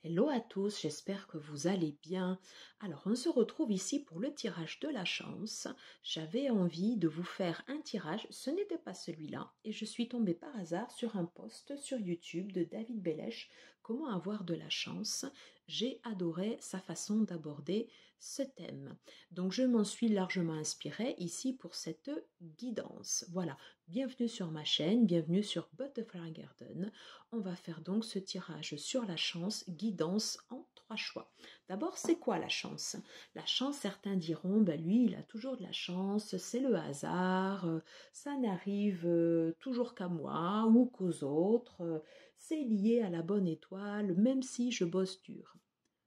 Hello à tous, j'espère que vous allez bien. Alors, on se retrouve ici pour le tirage de la chance. J'avais envie de vous faire un tirage, ce n'était pas celui-là, et je suis tombée par hasard sur un post sur YouTube de David Bellèche, Comment avoir de la chance. J'ai adoré sa façon d'aborder ce thème. Donc, je m'en suis largement inspirée ici pour cette guidance. Voilà, bienvenue sur ma chaîne, bienvenue sur Butterfly Garden. On va faire donc ce tirage sur la chance, guidance en 3 choix. D'abord, c'est quoi la chance? La chance, certains diront, ben lui, il a toujours de la chance, c'est le hasard, ça n'arrive toujours qu'à moi ou qu'aux autres, c'est lié à la bonne étoile, même si je bosse dur.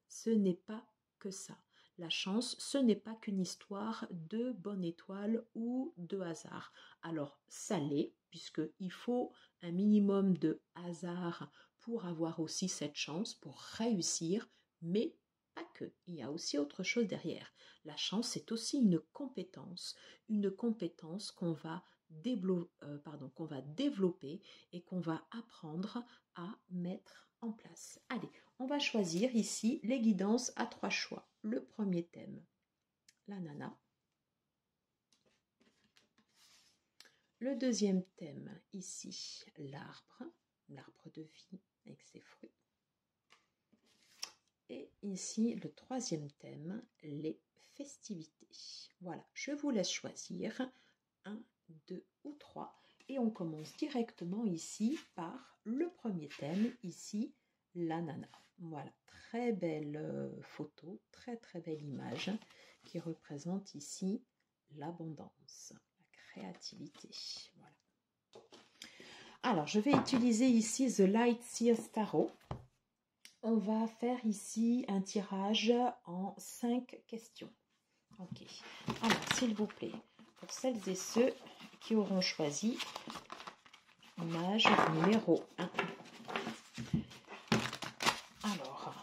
Ce n'est pas que ça. La chance, ce n'est pas qu'une histoire de bonne étoile ou de hasard. Alors, ça l'est, puisqu'il faut un minimum de hasard pour avoir aussi cette chance, pour réussir, mais pas que. Il y a aussi autre chose derrière. La chance, c'est aussi une compétence qu'on va développer et qu'on va apprendre à mettre en place. Allez, on va choisir ici les guidances à 3 choix. Le premier thème, l'ananas. Le deuxième thème, ici, l'arbre de vie avec ses fruits. Et ici, le troisième thème, les festivités. Voilà, je vous laisse choisir 1, 2 ou 3. Et on commence directement ici par le premier thème, ici, l'ananas. Voilà, très belle photo, très belle image qui représente ici l'abondance, la créativité. Voilà. Alors, je vais utiliser ici The Light Seers Tarot. On va faire ici un tirage en 5 questions. Ok. Alors, s'il vous plaît, pour celles et ceux qui auront choisi image numéro 1. Alors,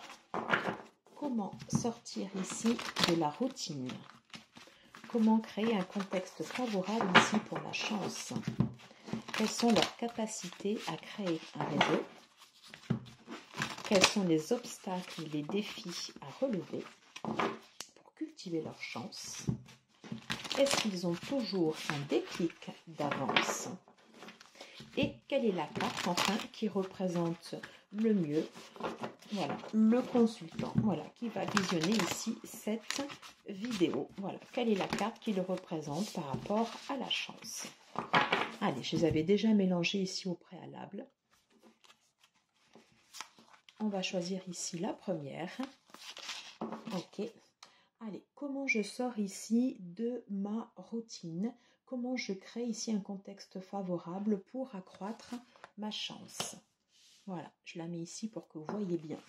comment sortir ici de la routine? Comment créer un contexte favorable ici pour la chance? Quelles sont leurs capacités à créer un réseau? Quels sont les obstacles et les défis à relever pour cultiver leur chance? Est-ce qu'ils ont toujours un déclic d'avance? Et quelle est la carte, enfin, qui représente le mieux, voilà, le consultant, voilà, qui va visionner ici cette vidéo. Voilà, quelle est la carte qui le représente par rapport à la chance? Allez, je les avais déjà mélangés ici au préalable. On va choisir ici la première. Ok. Allez, comment je sors ici de ma routine? Comment je crée ici un contexte favorable pour accroître ma chance? Voilà, je la mets ici pour que vous voyez bien.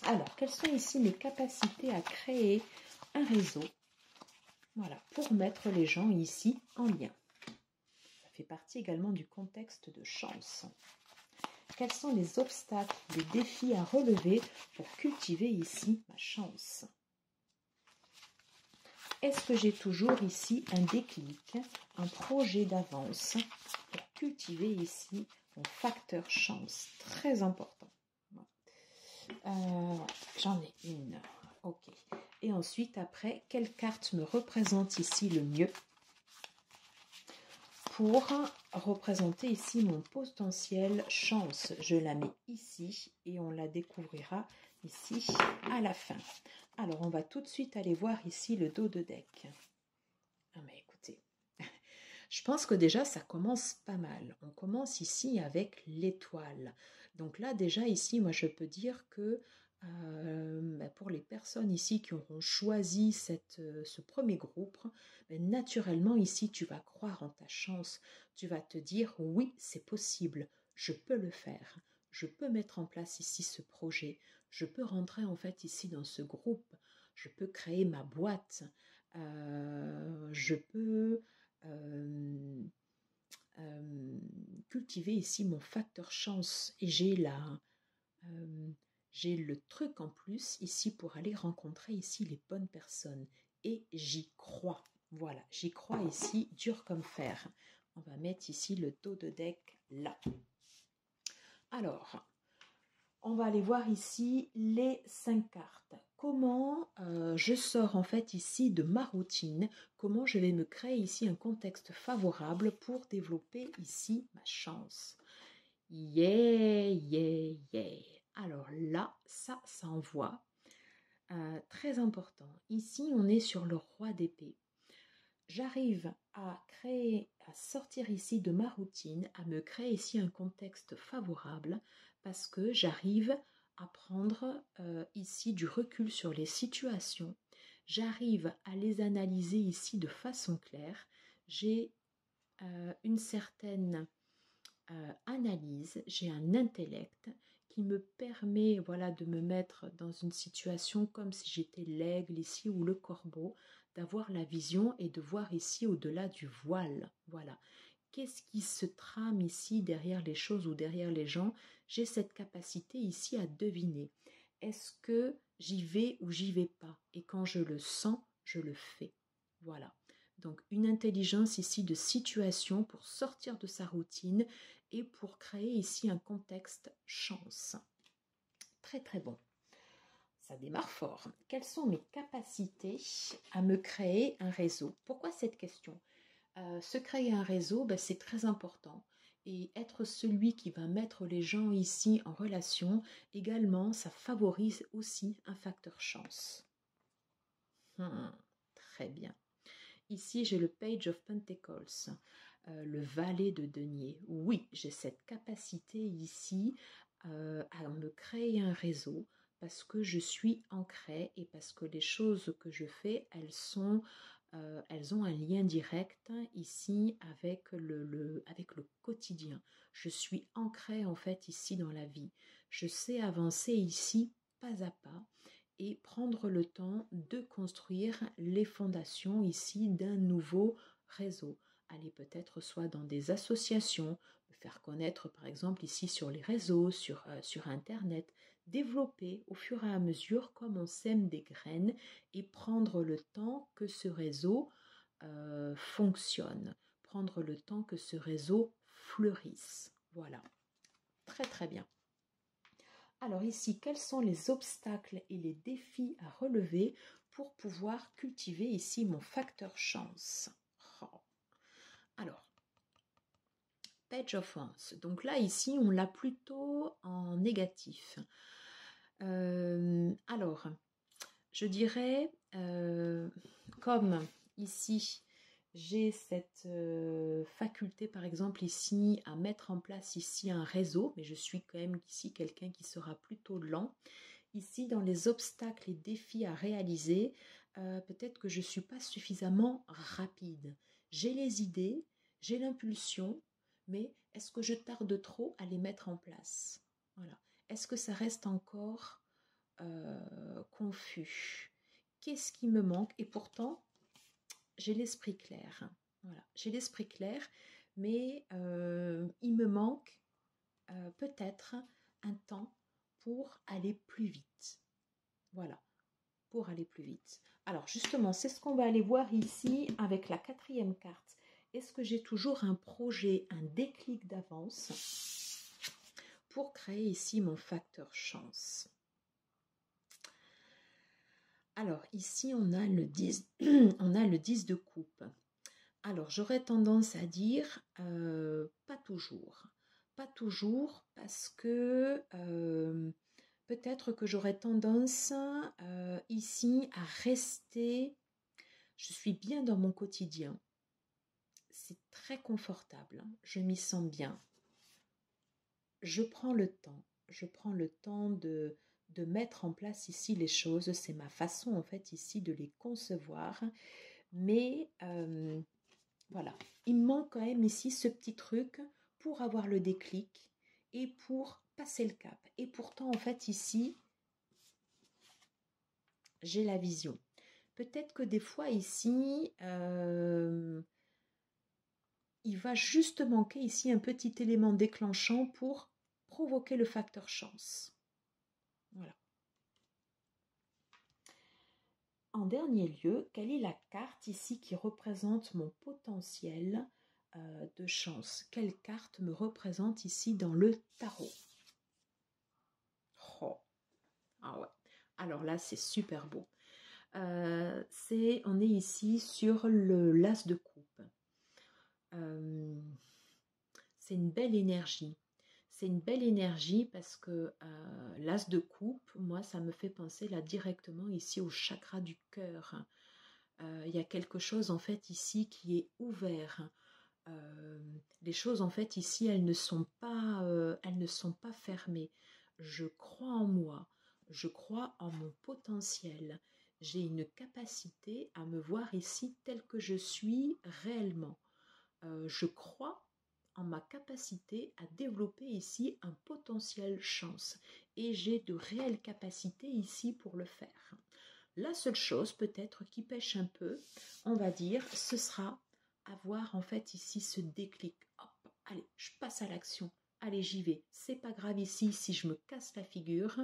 Alors, quelles sont ici mes capacités à créer un réseau? Voilà, pour mettre les gens ici en lien. Ça fait partie également du contexte de chance. Quels sont les obstacles, les défis à relever pour cultiver ici ma chance? Est-ce que j'ai toujours ici un déclic, un projet d'avance pour cultiver ici mon facteur chance? Très important. J'en ai une. Ok. Et ensuite, après, quelle carte me représente ici le mieux pour représenter ici mon potentiel chance? Je la mets ici et on la découvrira ici à la fin. Alors, on va tout de suite aller voir ici le dos de deck. Ah mais écoutez, je pense que déjà ça commence pas mal. On commence ici avec l'étoile. Donc là déjà ici, moi je peux dire que pour les personnes ici qui auront choisi ce premier groupe, naturellement ici tu vas croire en ta chance. Tu vas te dire oui c'est possible, je peux le faire. Je peux mettre en place ici ce projet. Je peux rentrer en fait ici dans ce groupe. Je peux créer ma boîte. Je peux cultiver ici mon facteur chance et j'ai le truc en plus ici pour aller rencontrer ici les bonnes personnes et j'y crois. Voilà, j'y crois ici dur comme fer. On va mettre ici le dos de deck là. Alors, On va aller voir ici les 5 cartes. Comment je sors en fait ici de ma routine, comment je vais me créer ici un contexte favorable pour développer ici ma chance. Yeah, yeah, yeah. Alors là, ça envoie. Très important. Ici, on est sur le roi d'épée. J'arrive à sortir ici de ma routine, à me créer ici un contexte favorable parce que j'arrive à prendre ici du recul sur les situations. J'arrive à les analyser ici de façon claire. J'ai une certaine analyse, j'ai un intellect qui me permet voilà, de me mettre dans une situation comme si j'étais l'aigle ici ou le corbeau, d'avoir la vision et de voir ici au-delà du voile. Voilà. Qu'est-ce qui se trame ici derrière les choses ou derrière les gens? J'ai cette capacité ici à deviner. Est-ce que j'y vais ou j'y vais pas? Et quand je le sens, je le fais. Voilà. Donc une intelligence ici de situation pour sortir de sa routine et pour créer ici un contexte chance. Très très bon. Ça démarre fort. Quelles sont mes capacités à me créer un réseau? Pourquoi cette question? Se créer un réseau, ben, c'est très important. Et être celui qui va mettre les gens ici en relation, également, ça favorise aussi un facteur chance. Très bien. Ici, j'ai le Page of Pentacles, le valet de denier. Oui, j'ai cette capacité ici à me créer un réseau parce que je suis ancrée et parce que les choses que je fais, elles ont un lien direct ici avec avec le quotidien. Je suis ancrée en fait ici dans la vie. Je sais avancer ici pas à pas et prendre le temps de construire les fondations ici d'un nouveau réseau. Aller peut-être soit dans des associations, me faire connaître par exemple ici sur les réseaux, sur Internet, développer au fur et à mesure comme on sème des graines et prendre le temps que ce réseau fonctionne, prendre le temps que ce réseau fleurisse. Voilà, très très bien. Alors ici, quels sont les obstacles et les défis à relever pour pouvoir cultiver ici mon facteur chance? Alors, Page of Wands. Donc là, ici, on l'a plutôt en négatif. Alors, je dirais, comme ici, j'ai cette faculté, par exemple, ici, à mettre en place ici un réseau, mais je suis quand même ici quelqu'un qui sera plutôt lent. Ici, dans les obstacles et défis à réaliser, peut-être que je ne suis pas suffisamment rapide. J'ai les idées, j'ai l'impulsion, mais est-ce que je tarde trop à les mettre en place? Voilà. Est-ce que ça reste encore confus? Qu'est-ce qui me manque? Et pourtant, j'ai l'esprit clair. Voilà, j'ai l'esprit clair, mais il me manque peut-être un temps pour aller plus vite. Voilà, pour aller plus vite. Alors justement, c'est ce qu'on va aller voir ici avec la 4e carte. Est-ce que j'ai toujours un projet, un déclic d'avance pour créer ici mon facteur chance? Alors ici, on a le 10, on a le 10 de coupe. Alors j'aurais tendance à dire pas toujours. Pas toujours parce que peut-être que j'aurais tendance ici à rester, je suis bien dans mon quotidien. C'est très confortable, je m'y sens bien. Je prends le temps de mettre en place ici les choses. C'est ma façon en fait ici de les concevoir. Mais voilà, il me manque quand même ici ce petit truc pour avoir le déclic et pour passer le cap. Et pourtant en fait ici, j'ai la vision. Peut-être que des fois ici, il va juste manquer ici un petit élément déclenchant pour provoquer le facteur chance. Voilà. En dernier lieu, quelle est la carte ici qui représente mon potentiel de chance? Quelle carte me représente ici dans le tarot? Alors là, c'est super beau. On est ici sur le l'as de coupe. C'est une belle énergie. C'est une belle énergie parce que l'as de coupe, moi, ça me fait penser là directement ici au chakra du cœur. Il y a quelque chose en fait ici qui est ouvert. Les choses en fait ici, elles ne sont pas fermées. Je crois en moi, je crois en mon potentiel. J'ai une capacité à me voir ici telle que je suis réellement. Je crois en ma capacité à développer ici un potentiel chance et j'ai de réelles capacités ici pour le faire. La seule chose peut-être qui pêche un peu, on va dire, ce sera avoir en fait ici ce déclic. Hop, allez, je passe à l'action. Allez, j'y vais. C'est pas grave ici si je me casse la figure,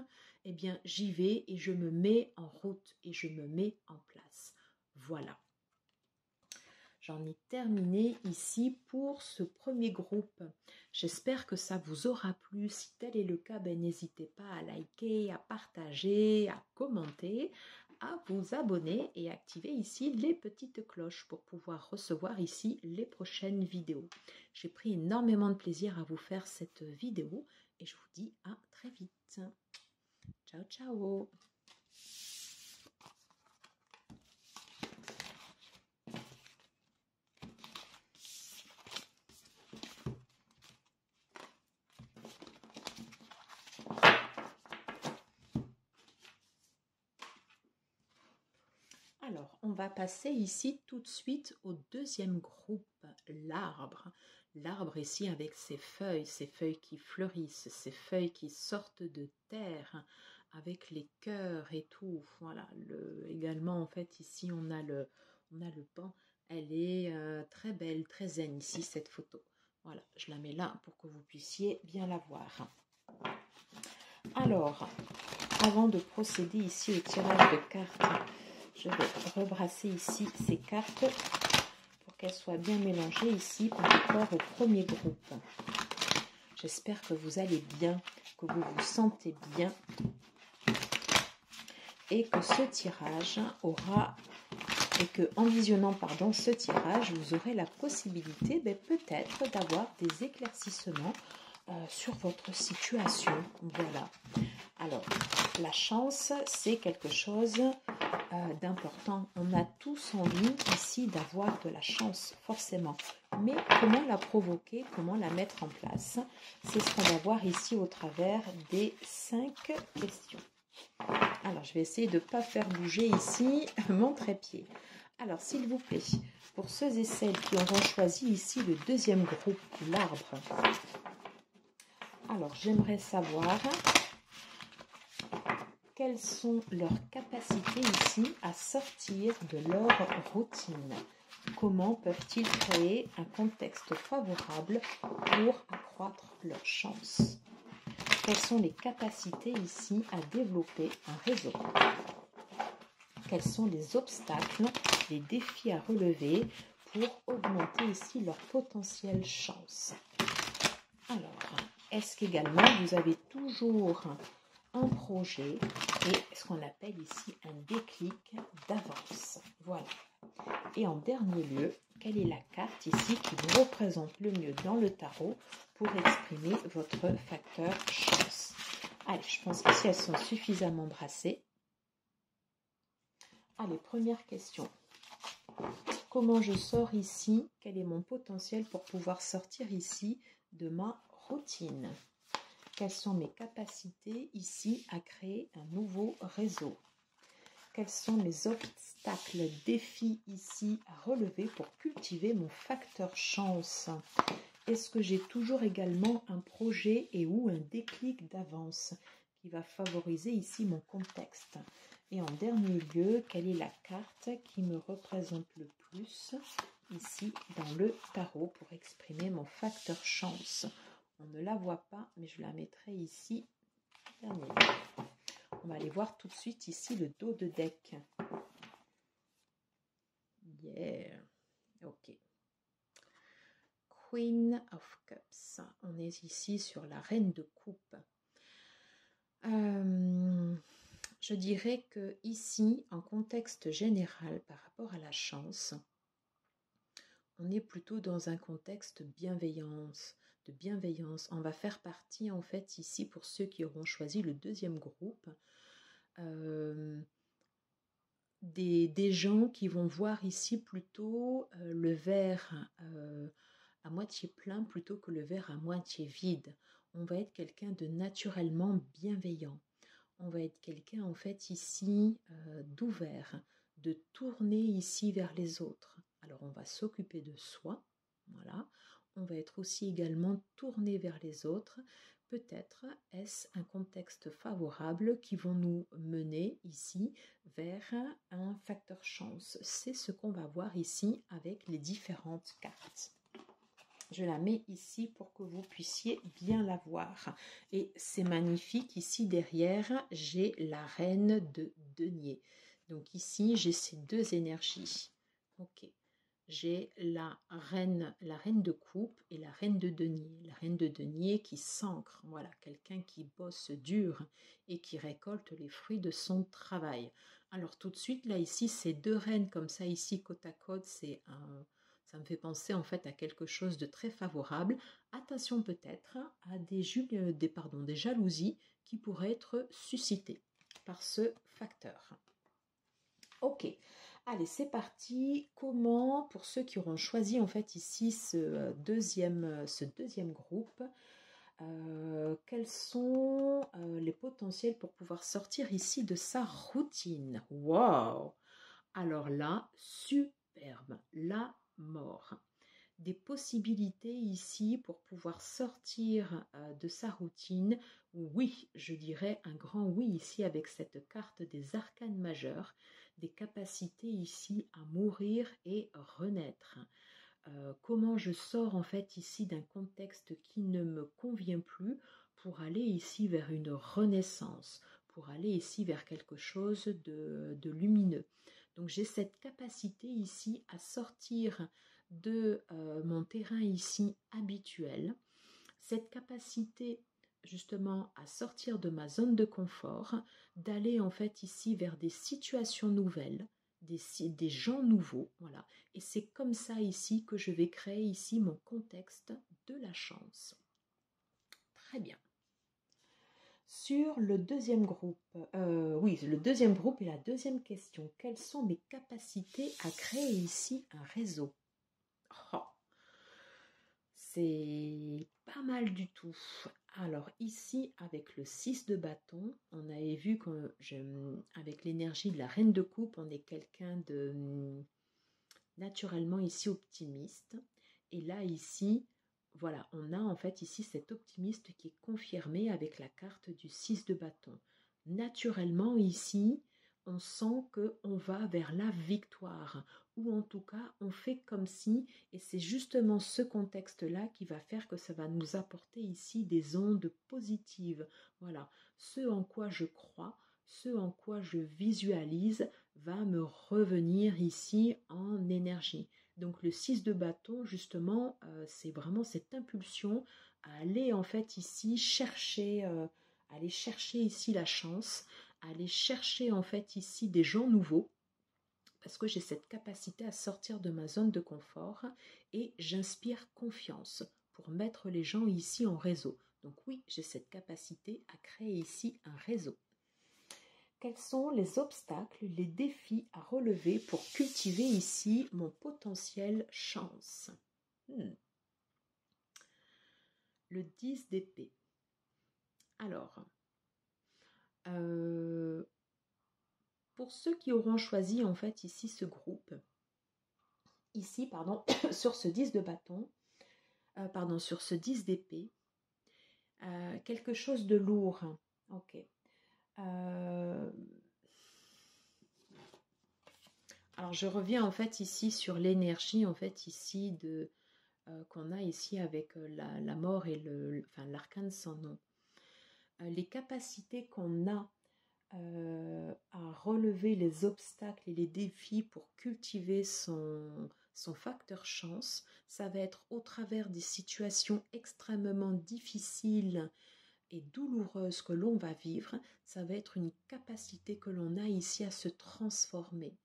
eh bien j'y vais et je me mets en route et je me mets en place. Voilà. J'en ai terminé ici pour ce premier groupe. J'espère que ça vous aura plu. Si tel est le cas, n'hésitez pas à liker, à partager, à commenter, à vous abonner et activer ici les petites cloches pour pouvoir recevoir ici les prochaines vidéos. J'ai pris énormément de plaisir à vous faire cette vidéo et je vous dis à très vite. Ciao, ciao! Alors, on va passer ici tout de suite au deuxième groupe, l'arbre. L'arbre ici avec ses feuilles qui fleurissent, ses feuilles qui sortent de terre, avec les cœurs et tout. Voilà, également en fait ici on a le pan. Elle est très belle, très zen ici cette photo. Voilà, je la mets là pour que vous puissiez bien la voir. Alors, avant de procéder ici au tirage de cartes, je vais rebrasser ici ces cartes pour qu'elles soient bien mélangées ici par rapport au premier groupe. J'espère que vous allez bien, que vous vous sentez bien et que ce tirage aura, et que en visionnant ce tirage, vous aurez la possibilité peut-être d'avoir des éclaircissements sur votre situation. Voilà. Alors, la chance, c'est quelque chose d'important. On a tous envie ici d'avoir de la chance, forcément. Mais comment la provoquer, comment la mettre en place? C'est ce qu'on va voir ici au travers des 5 questions. Alors, je vais essayer de ne pas faire bouger ici mon trépied. Alors, s'il vous plaît, pour ceux et celles qui auront choisi ici le deuxième groupe, l'arbre. Alors, j'aimerais savoir quelles sont leurs capacités ici à sortir de leur routine. Comment peuvent-ils créer un contexte favorable pour accroître leur chance? Quelles sont les capacités ici à développer un réseau? Quels sont les obstacles, les défis à relever pour augmenter ici leur potentiel chance? Alors, est-ce qu'également vous avez toujours un projet et ce qu'on appelle ici un déclic d'avance? Voilà. Et en dernier lieu, quelle est la carte ici qui vous représente le mieux dans le tarot pour exprimer votre facteur chance? Allez, je pense qu'ici elles sont suffisamment brassées. Allez, première question. Comment je sors ici? Quel est mon potentiel pour pouvoir sortir ici de ma routine? Quelles sont mes capacités ici à créer un nouveau réseau? Quels sont les obstacles, défis ici à relever pour cultiver mon facteur chance? Est-ce que j'ai toujours également un projet et ou un déclic d'avance qui va favoriser ici mon contexte? Et en dernier lieu, quelle est la carte qui me représente le plus ici dans le tarot pour exprimer mon facteur chance? On ne la voit pas, mais je la mettrai ici. Dernier. On va aller voir tout de suite ici le dos de deck. Yeah. Ok. Queen of Cups. On est ici sur la reine de coupe. Je dirais que ici, en contexte général, par rapport à la chance, on est plutôt dans un contexte de bienveillance. On va faire partie, en fait, ici, pour ceux qui auront choisi le deuxième groupe, euh, des gens qui vont voir ici plutôt le verre à moitié plein plutôt que le verre à moitié vide. On va être quelqu'un de naturellement bienveillant. On va être quelqu'un en fait ici d'ouvert, de tourner ici vers les autres. Alors on va s'occuper de soi, voilà. On va être aussi également tourné vers les autres. Peut-être est-ce un contexte favorable qui vont nous mener ici vers un facteur chance. C'est ce qu'on va voir ici avec les différentes cartes. Je la mets ici pour que vous puissiez bien la voir. Et c'est magnifique. Ici derrière, j'ai la reine de denier. Donc ici, j'ai ces deux énergies. Ok. J'ai la reine de coupe et la reine de denier. La reine de denier qui s'ancre. Voilà, quelqu'un qui bosse dur et qui récolte les fruits de son travail. Alors tout de suite, là, ici, ces deux reines comme ça, ici, côte à côte, ça me fait penser en fait à quelque chose de très favorable. Attention peut-être à des jalousies qui pourraient être suscitées par ce facteur. Ok, allez c'est parti. Comment, pour ceux qui auront choisi en fait ici ce deuxième groupe, quels sont les potentiels pour pouvoir sortir ici de sa routine? Wow! Alors là, superbe, la mort. Des possibilités ici pour pouvoir sortir de sa routine. Oui, je dirais un grand oui ici avec cette carte des arcanes majeurs, des capacités ici à mourir et renaître. Comment je sors en fait ici d'un contexte qui ne me convient plus pour aller ici vers une renaissance, pour aller ici vers quelque chose de lumineux. Donc j'ai cette capacité ici à sortir de mon terrain ici habituel, cette capacité justement à sortir de ma zone de confort, d'aller en fait ici vers des situations nouvelles, des gens nouveaux, voilà. Et c'est comme ça ici que je vais créer ici mon contexte de la chance. Très bien. Sur le deuxième groupe, le deuxième groupe et la deuxième question, quelles sont mes capacités à créer ici un réseau? Oh, c'est pas mal du tout. Alors ici, avec le 6 de bâton, on avait vu qu'avec l'énergie de la reine de coupe, on est quelqu'un de naturellement ici optimiste. Et là, ici, voilà, on a en fait ici cet optimiste qui est confirmé avec la carte du 6 de bâton. Naturellement, ici, on sent qu'on va vers la victoire, ou en tout cas, on fait comme si, et c'est justement ce contexte-là qui va faire que ça va nous apporter ici des ondes positives. Voilà, ce en quoi je crois, ce en quoi je visualise va me revenir ici en énergie. Donc le 6 de bâton, justement, c'est vraiment cette impulsion à aller en fait ici aller chercher ici la chance, aller chercher en fait ici des gens nouveaux, parce que j'ai cette capacité à sortir de ma zone de confort et j'inspire confiance pour mettre les gens ici en réseau. Donc oui, j'ai cette capacité à créer ici un réseau. Quels sont les obstacles, les défis à relever pour cultiver ici mon potentiel chance? Le 10 d'épée. Alors, pour ceux qui auront choisi en fait ici ce groupe, ici, pardon, sur ce 10 de bâton, sur ce 10 d'épée, quelque chose de lourd. Ok. Alors je reviens en fait ici sur l'énergie en fait ici qu'on a ici avec la mort et l'arcane sans nom. Les capacités qu'on a à relever les obstacles et les défis pour cultiver son facteur chance, ça va être au travers des situations extrêmement difficiles et douloureuse que l'on va vivre, ça va être une capacité que l'on a ici à se transformer,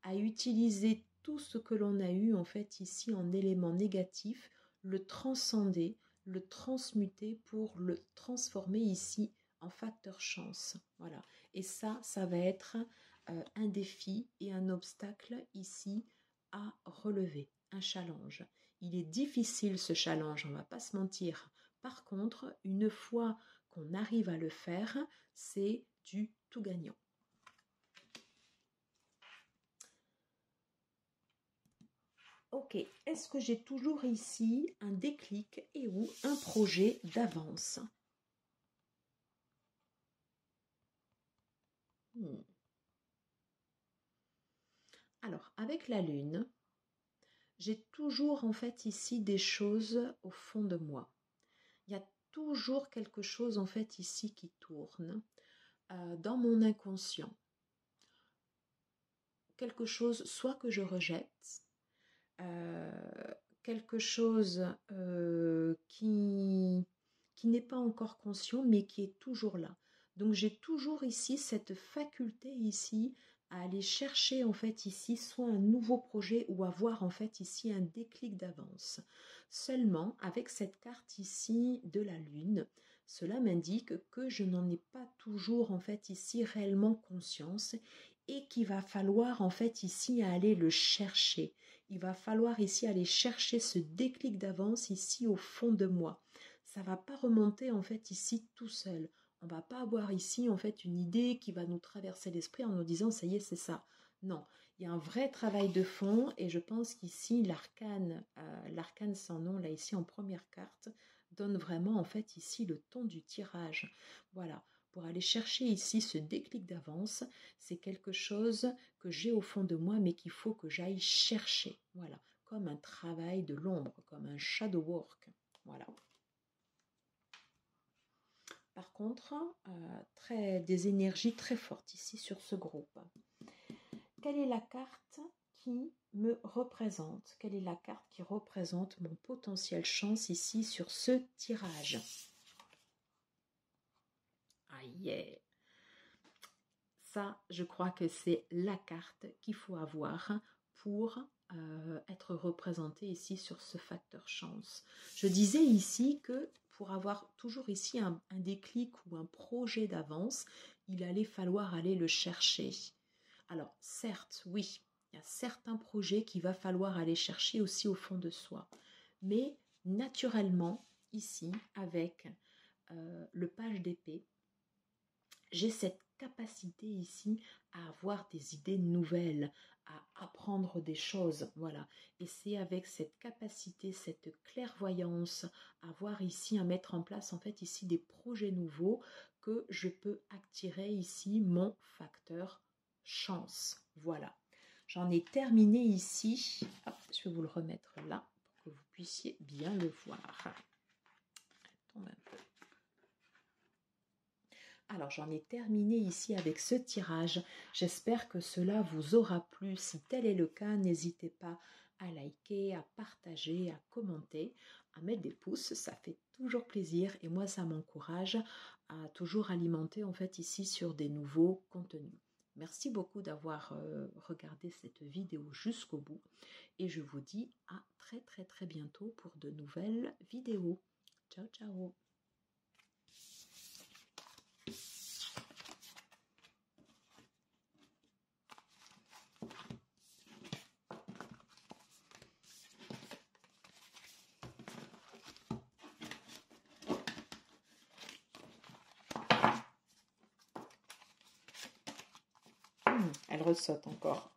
à utiliser tout ce que l'on a eu en fait ici en élément négatif, le transcender, le transmuter pour le transformer ici en facteur chance. Voilà. Et ça va être un défi et un obstacle ici à relever, un challenge. Il est difficile ce challenge, on ne va pas se mentir. Par contre, une fois qu'on arrive à le faire, c'est du tout gagnant. Ok, est-ce que j'ai toujours ici un déclic et ou un projet d'avance? Alors, avec la Lune, j'ai toujours en fait ici des choses au fond de moi. Il y a toujours quelque chose en fait ici qui tourne dans mon inconscient. Quelque chose soit que je rejette, quelque chose qui n'est pas encore conscient mais qui est toujours là. Donc j'ai toujours ici cette faculté ici à aller chercher en fait ici soit un nouveau projet ou avoir en fait ici un déclic d'avance. Seulement avec cette carte ici de la Lune, cela m'indique que je n'en ai pas toujours en fait ici réellement conscience et qu'il va falloir en fait ici aller le chercher. Il va falloir ici aller chercher ce déclic d'avance ici au fond de moi. Ça va pas remonter en fait ici tout seul. On va pas avoir ici en fait une idée qui va nous traverser l'esprit en nous disant ça y est c'est ça. Non, il y a un vrai travail de fond et je pense qu'ici l'arcane sans nom là ici en première carte donne vraiment en fait ici le ton du tirage. Voilà. Pour aller chercher ici ce déclic d'avance, c'est quelque chose que j'ai au fond de moi, mais qu'il faut que j'aille chercher. Voilà, comme un travail de l'ombre, comme un shadow work. Voilà. Par contre, des énergies très fortes ici sur ce groupe. Quelle est la carte qui me représente? Quelle est la carte qui représente mon potentiel chance ici sur ce tirage? Aïe! Ça, je crois que c'est la carte qu'il faut avoir pour être représenté ici sur ce facteur chance. Je disais ici que pour avoir toujours ici un déclic ou un projet d'avance, il allait falloir aller le chercher. Alors, certes, oui, il y a certains projets qu'il va falloir aller chercher aussi au fond de soi. Mais naturellement, ici, avec le page d'épée, j'ai cette capacité ici à avoir des idées nouvelles, à apprendre des choses, voilà. Et c'est avec cette capacité, cette clairvoyance, à voir ici, à mettre en place en fait ici des projets nouveaux que je peux attirer ici mon facteur chance. Voilà. J'en ai terminé ici. Hop, je vais vous le remettre là pour que vous puissiez bien le voir. Tombe un peu. Alors, j'en ai terminé ici avec ce tirage. J'espère que cela vous aura plu. Si tel est le cas, n'hésitez pas à liker, à partager, à commenter, à mettre des pouces. Ça fait toujours plaisir et moi, ça m'encourage à toujours alimenter en fait ici sur des nouveaux contenus. Merci beaucoup d'avoir regardé cette vidéo jusqu'au bout et je vous dis à très très très bientôt pour de nouvelles vidéos. Ciao ciao. Elle ressaute encore.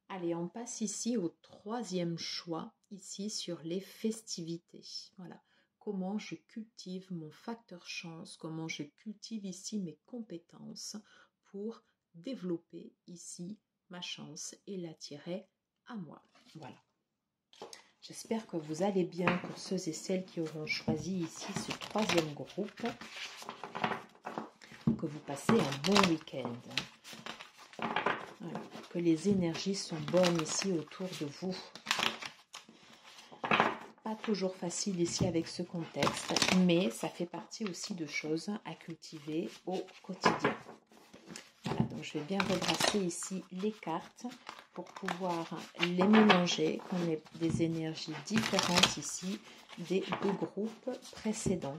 Allez, on passe ici au troisième choix, ici sur les festivités. Voilà, comment je cultive mon facteur chance, comment je cultive ici mes compétences pour développer ici ma chance et l'attirer à moi. Voilà. J'espère que vous allez bien pour ceux et celles qui auront choisi ici ce troisième groupe. que vous passez un bon week-end. Voilà, que les énergies sont bonnes ici autour de vous. Pas toujours facile ici avec ce contexte, mais ça fait partie aussi de choses à cultiver au quotidien. Voilà, donc je vais bien rebrasser ici les cartes pour pouvoir les mélanger, qu'on ait des énergies différentes ici des deux groupes précédents.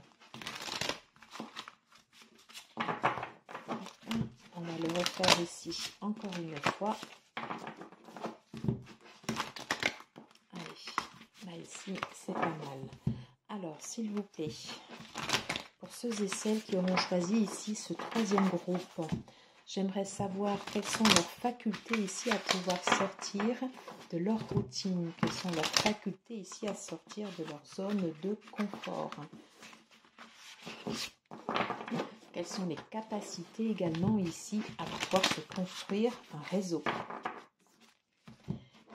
On va le refaire ici encore une fois. Allez, là ici c'est pas mal. Alors s'il vous plaît, pour ceux et celles qui auront choisi ici ce troisième groupe, j'aimerais savoir quelles sont leurs facultés ici à pouvoir sortir de leur routine, quelles sont leurs facultés ici à sortir de leur zone de confort. Quelles sont les capacités également ici à pouvoir se construire un réseau?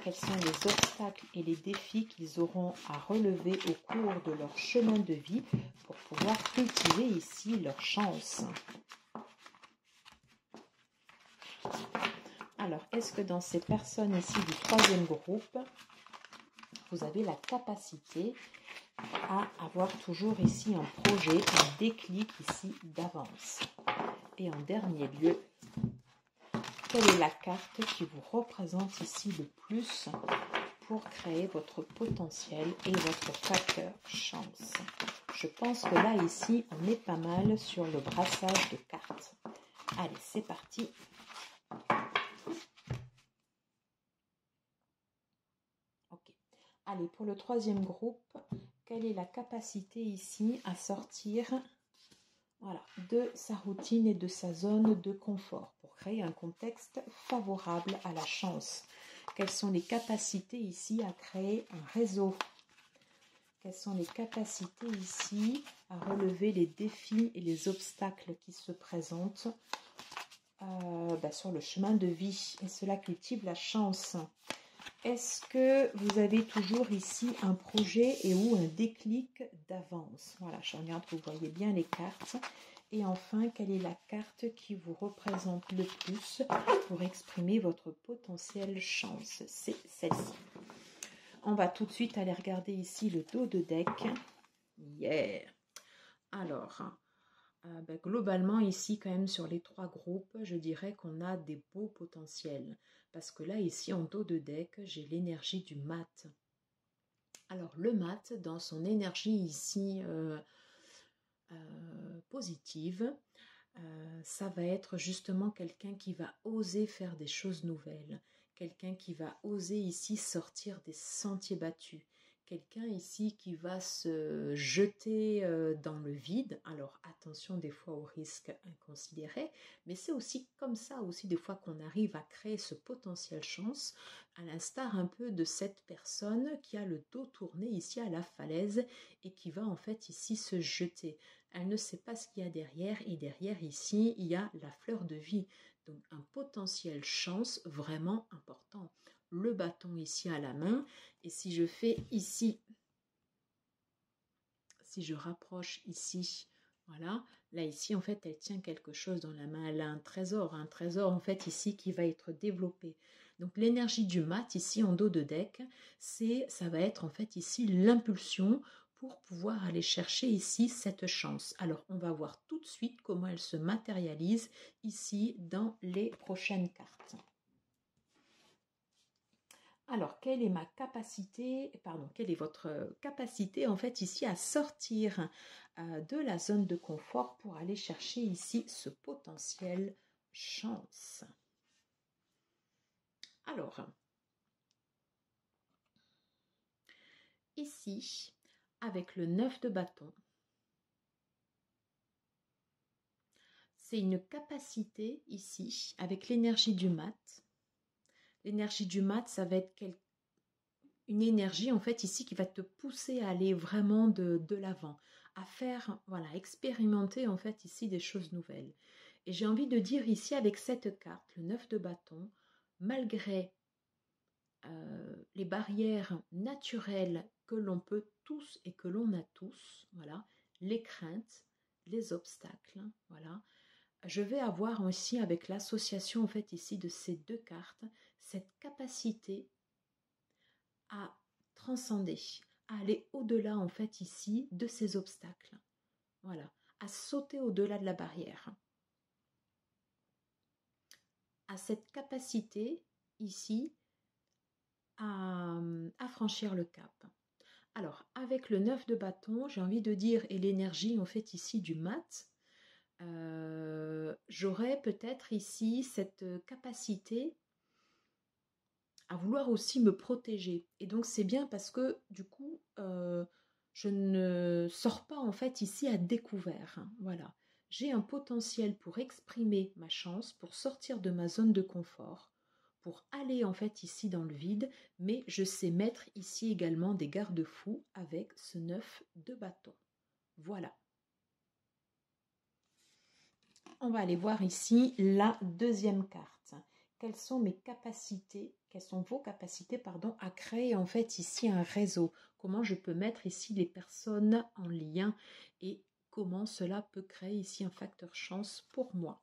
Quels sont les obstacles et les défis qu'ils auront à relever au cours de leur chemin de vie pour pouvoir cultiver ici leur chance? Alors, est-ce que dans ces personnes ici du troisième groupe, vous avez la capacité à avoir toujours ici un projet, un déclic ici d'avance? Et en dernier lieu, quelle est la carte qui vous représente ici le plus pour créer votre potentiel et votre facteur chance? Je pense que là, ici, on est pas mal sur le brassage de cartes. Allez, c'est parti. Ok. Allez, pour le troisième groupe, quelle est la capacité ici à sortir de sa routine et de sa zone de confort pour créer un contexte favorable à la chance? Quelles sont les capacités ici à créer un réseau? Quelles sont les capacités ici à relever les défis et les obstacles qui se présentent sur le chemin de vie? Et cela cultive la chance. Est-ce que vous avez toujours ici un projet et ou un déclic d'avance? Voilà, je regarde que vous voyez bien les cartes. Et enfin, quelle est la carte qui vous représente le plus pour exprimer votre potentiel chance? C'est celle-ci. On va tout de suite aller regarder ici le dos de deck. Yeah! Alors, globalement ici quand même sur les trois groupes, je dirais qu'on a des beaux potentiels. Parce que là ici en dos de deck, j'ai l'énergie du mat. Alors le mat dans son énergie ici positive, ça va être justement quelqu'un qui va oser faire des choses nouvelles, quelqu'un qui va oser ici sortir des sentiers battus, quelqu'un ici qui va se jeter dans le vide. Alors attention des fois aux risques inconsidérés, mais c'est aussi comme ça aussi des fois qu'on arrive à créer ce potentiel chance, à l'instar un peu de cette personne qui a le dos tourné ici à la falaise et qui va en fait ici se jeter. Elle ne sait pas ce qu'il y a derrière, et derrière ici il y a la fleur de vie, donc un potentiel chance vraiment important. Le bâton ici à la main, et si je fais ici, si je rapproche ici, voilà, là ici en fait elle tient quelque chose dans la main, elle a un trésor en fait ici qui va être développé. Donc l'énergie du mat ici en dos de deck, ça va être en fait ici l'impulsion pour pouvoir aller chercher ici cette chance. Alors on va voir tout de suite comment elle se matérialise ici dans les prochaines cartes. Alors, quelle est votre capacité en fait ici à sortir de la zone de confort pour aller chercher ici ce potentiel chance? Alors, ici, avec le 9 de bâton, c'est une capacité ici, avec l'énergie du mat. L'énergie du mat, ça va être une énergie en fait ici qui va te pousser à aller vraiment de l'avant, à faire, voilà, expérimenter en fait ici des choses nouvelles. Et j'ai envie de dire ici avec cette carte, le 9 de bâton, malgré les barrières naturelles que l'on peut tous et que l'on a tous, voilà, les craintes, les obstacles, voilà, je vais avoir aussi avec l'association en fait ici de ces deux cartes, cette capacité à transcender, à aller au-delà en fait ici de ces obstacles. Voilà, à sauter au-delà de la barrière. À cette capacité ici à franchir le cap. Alors, avec le 9 de bâton, j'ai envie de dire, et l'énergie en fait ici du mat, j'aurais peut-être ici cette capacité à vouloir aussi me protéger. Et donc c'est bien parce que du coup, je ne sors pas en fait ici à découvert. Hein. Voilà. J'ai un potentiel pour exprimer ma chance, pour sortir de ma zone de confort, pour aller en fait ici dans le vide, mais je sais mettre ici également des garde-fous avec ce 9 de bâton. Voilà. On va aller voir ici la deuxième carte. Quelles sont mes capacités, quelles sont vos capacités, pardon, à créer en fait ici un réseau? Comment je peux mettre ici les personnes en lien et comment cela peut créer ici un facteur chance pour moi?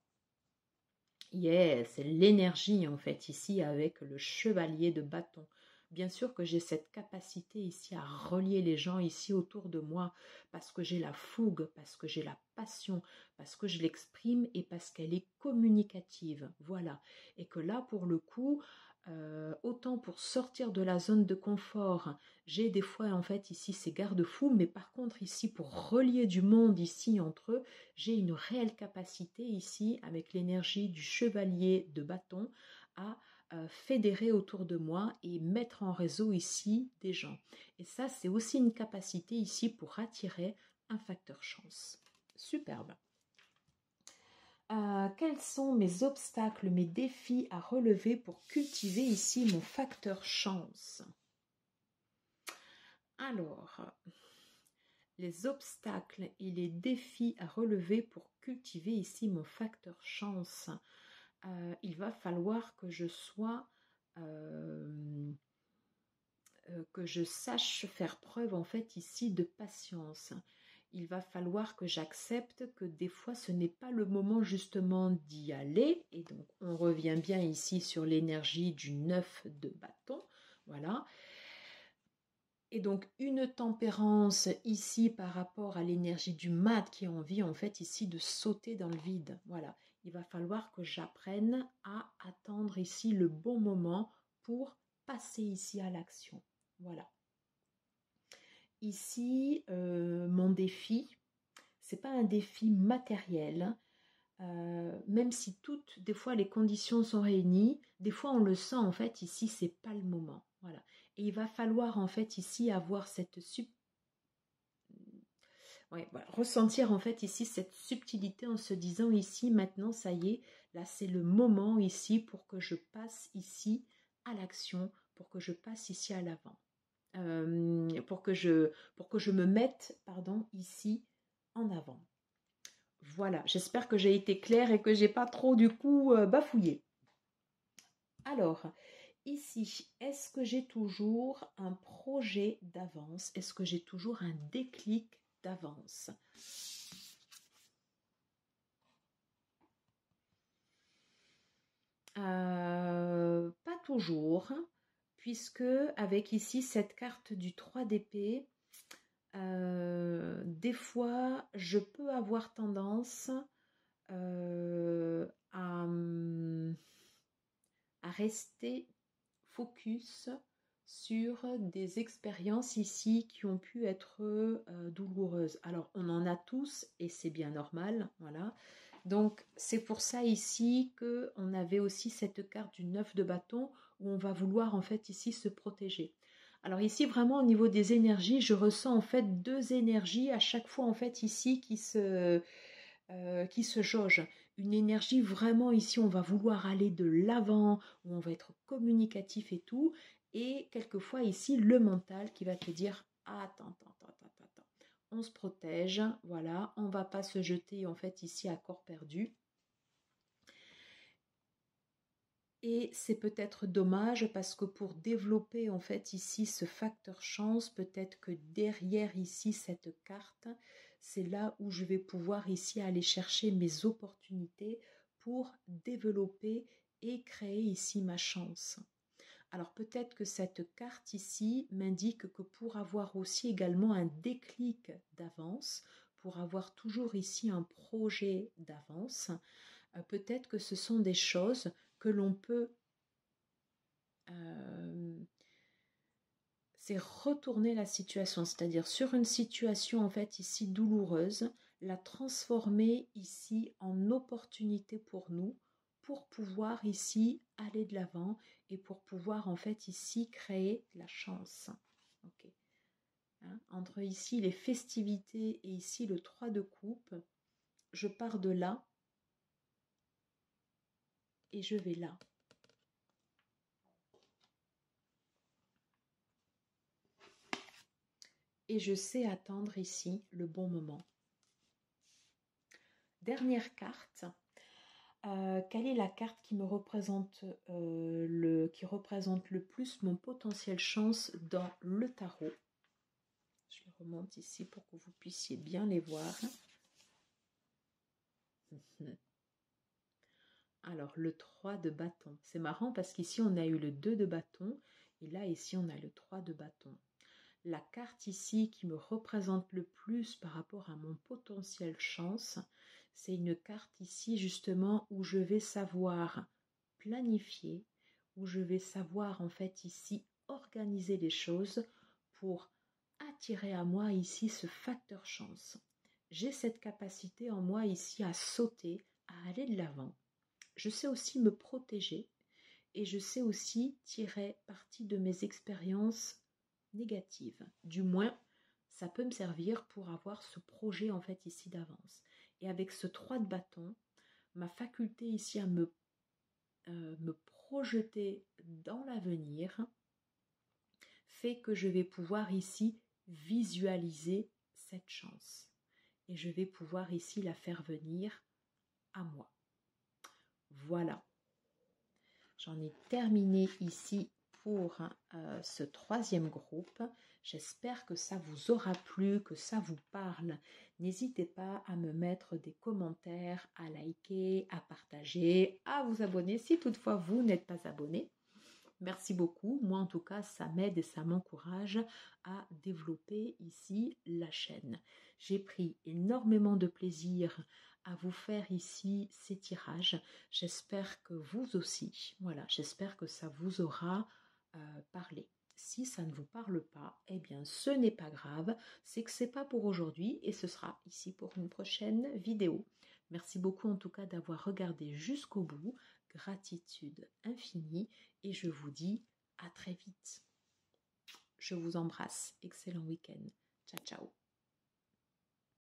Yes, c'est l'énergie en fait ici avec le chevalier de bâton. Bien sûr que j'ai cette capacité ici à relier les gens ici autour de moi parce que j'ai la fougue, parce que j'ai la passion, parce que je l'exprime et parce qu'elle est communicative. Voilà. Et que là, pour le coup, autant pour sortir de la zone de confort, j'ai des fois en fait ici ces garde-fous, mais par contre ici pour relier du monde ici entre eux, j'ai une réelle capacité ici avec l'énergie du chevalier de bâton à fédérer autour de moi et mettre en réseau ici des gens. Et ça, c'est aussi une capacité ici pour attirer un facteur chance. Superbe. Quels sont mes obstacles, mes défis à relever pour cultiver ici mon facteur chance? Alors, les obstacles et les défis à relever pour cultiver ici mon facteur chance. Il va falloir que je sois, que je sache faire preuve en fait ici de patience. Il va falloir que j'accepte que des fois ce n'est pas le moment justement d'y aller. Et donc on revient bien ici sur l'énergie du 9 de bâton. Voilà. Et donc une tempérance ici par rapport à l'énergie du mat qui a envie en fait ici de sauter dans le vide. Voilà. Il va falloir que j'apprenne à attendre ici le bon moment pour passer ici à l'action. Voilà. Ici, mon défi, c'est pas un défi matériel, même si toutes, des fois, les conditions sont réunies, des fois, on le sent, en fait, ici, c'est pas le moment. Voilà. Et il va falloir, en fait, ici, avoir cette ouais, voilà, ressentir, en fait, ici, cette subtilité en se disant, ici, maintenant, ça y est, là, c'est le moment, ici, pour que je passe, ici, à l'action, pour que je passe, ici, à l'avant. Pour que je me mette, pardon, ici, en avant. Voilà, j'espère que j'ai été claire et que j'ai pas trop du coup bafouillé. Alors, ici, est-ce que j'ai toujours un projet d'avance? Est-ce que j'ai toujours un déclic d'avance? Pas toujours, puisque avec ici cette carte du 3 d'épée, des fois, je peux avoir tendance à rester focus sur des expériences ici qui ont pu être douloureuses. Alors, on en a tous et c'est bien normal, voilà. Donc, c'est pour ça ici qu'on avait aussi cette carte du 9 de bâton où on va vouloir en fait ici se protéger. Alors ici, vraiment au niveau des énergies, je ressens en fait deux énergies à chaque fois en fait ici qui se jaugent. Une énergie vraiment ici, on va vouloir aller de l'avant, où on va être communicatif et tout. Et quelquefois ici, le mental qui va te dire, attends. On se protège, voilà, on va pas se jeter en fait ici à corps perdu. Et c'est peut-être dommage parce que pour développer en fait ici ce facteur chance, peut-être que derrière ici cette carte, C'est là où je vais pouvoir ici aller chercher mes opportunités pour développer et créer ici ma chance. Alors peut-être que cette carte ici m'indique que pour avoir aussi également un déclic d'avance, pour avoir toujours ici un projet d'avance, peut-être que ce sont des choses que l'on peut... c'est retourner la situation, c'est-à-dire sur une situation en fait ici douloureuse, la transformer ici en opportunité pour nous, pour pouvoir ici aller de l'avant et pour pouvoir en fait ici créer la chance. Ok. Hein, entre ici les festivités et ici le 3 de coupe, je pars de là et je vais là. Et je sais attendre ici le bon moment. Dernière carte. Quelle est la carte qui me représente qui représente le plus mon potentiel chance dans le tarot? Je les remonte ici pour que vous puissiez bien les voir. Alors, le 3 de bâton. C'est marrant parce qu'ici, on a eu le 2 de bâton. Et là, ici, on a le 3 de bâton. La carte ici qui me représente le plus par rapport à mon potentiel chance, c'est une carte ici justement où je vais savoir planifier, où je vais savoir en fait ici organiser les choses pour attirer à moi ici ce facteur chance. J'ai cette capacité en moi ici à sauter, à aller de l'avant. Je sais aussi me protéger et je sais aussi tirer parti de mes expériences négatives. Du moins, ça peut me servir pour avoir ce projet en fait ici d'avance. Et avec ce 3 de bâton, ma faculté ici à me projeter dans l'avenir fait que je vais pouvoir ici visualiser cette chance. Et je vais pouvoir ici la faire venir à moi. Voilà. J'en ai terminé ici pour ce troisième groupe. J'espère que ça vous aura plu, que ça vous parle. N'hésitez pas à me mettre des commentaires, à liker, à partager, à vous abonner si toutefois vous n'êtes pas abonné. Merci beaucoup. Moi, en tout cas, ça m'aide et ça m'encourage à développer ici la chaîne. J'ai pris énormément de plaisir à vous faire ici ces tirages. J'espère que vous aussi. Voilà, j'espère que ça vous aura parlé. Si ça ne vous parle pas, eh bien, ce n'est pas grave. C'est que c'est pas pour aujourd'hui et ce sera ici pour une prochaine vidéo. Merci beaucoup en tout cas d'avoir regardé jusqu'au bout. Gratitude infinie et je vous dis à très vite. Je vous embrasse. Excellent week-end. Ciao, ciao.